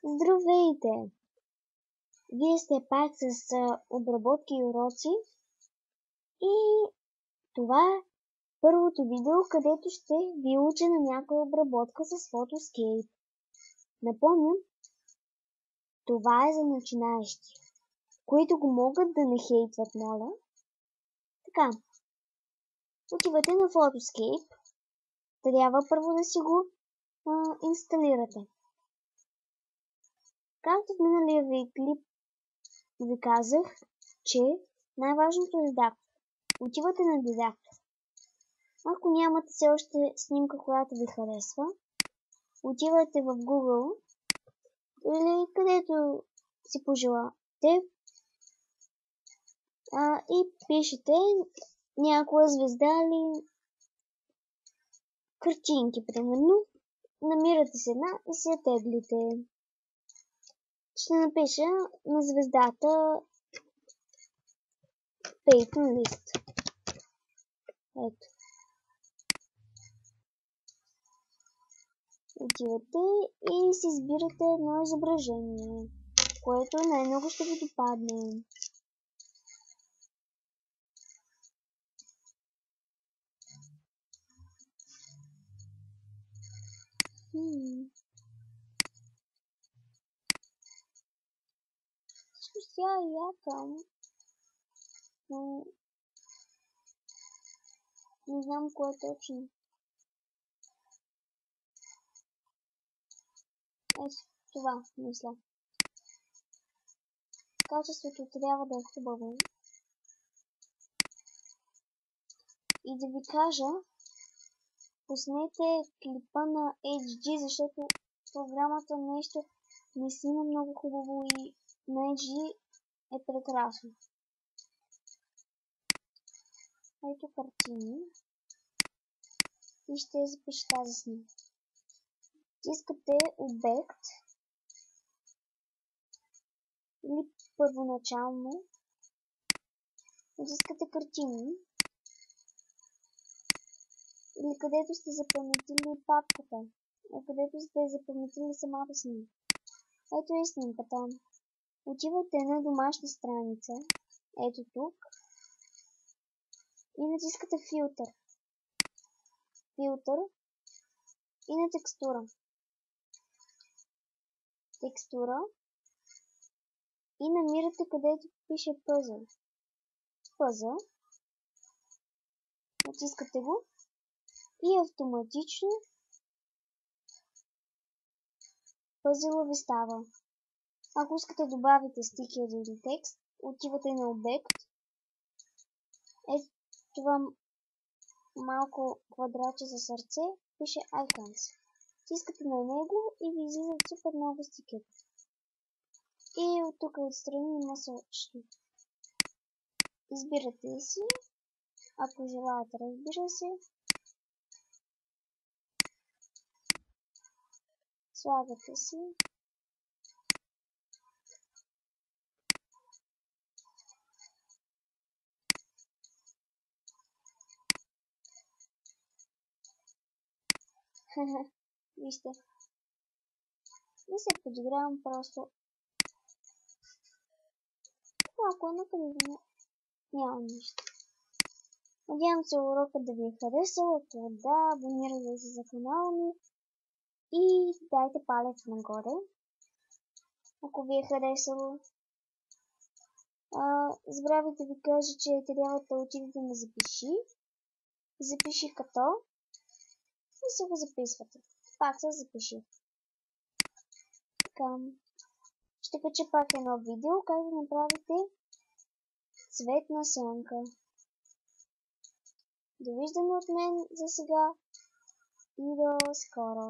Здравейте! Вие сте пак с обработки и уроци и това е първото видео, където ще ви уча на някоя обработка с Photoscape. Напомням, това е за начинаещи, които го могат да не хейтват, моля. Така, отивате на Photoscape, трябва първо да си го инсталирате. Както в миналия ви клип ви казах, че най-важното е редактор. Отивате на редактор. Ако нямате все още снимка, която ви харесва, отивате в Google или където си пожелате и пишете някоя звезда или картинки, примерно. Намирате се една и се я теглите. Ще напиша на звездата Peyton List. Ето. Отивате и си избирате едно изображение, което най-много ще ви допадне. Всъщност тя е яка, но не знам кое точно. Ето това, мисля. Качеството трябва да е хубаво. И да ви кажа, пуснете клипа на HD, защото програмата нещо не снима много хубаво и на HD е прекрасно. Ето картини и ще запиша тази снимка. Искате обект или първоначално искате картини или където сте запаметили папката, където сте запаметили самата снимка. Ето е снимката. Отивате на домашна страница, ето тук, и натискате филтър. Филтър и на текстура. Текстура и намирате където пише пъзъл. Пъзъл. Натискате го и автоматично пъзела ви става. Ако искате да добавите стикер или текст, отивате на обект. Ето това малко квадратче за сърце пише Icons. Тискате на него и ви излизат супер много стикери. И от тук отстрани има също. Избирате си, ако желаете, разбира се. Слагате си. Вижте. Не се подигравам, просто ако е накъде няма нищо. Надявам се урокът да ви е харесал. Ако да, абонирайте се за канала ми и дайте палец нагоре, ако ви е харесало. Забравяйте ви кажа, че трябва да отидете на запиши. Запиши като и се го записвате. Пак се запиши. Така. Ще кача пак едно видео, как да направите цветна сянка. Довиждане от мен за сега и до скоро.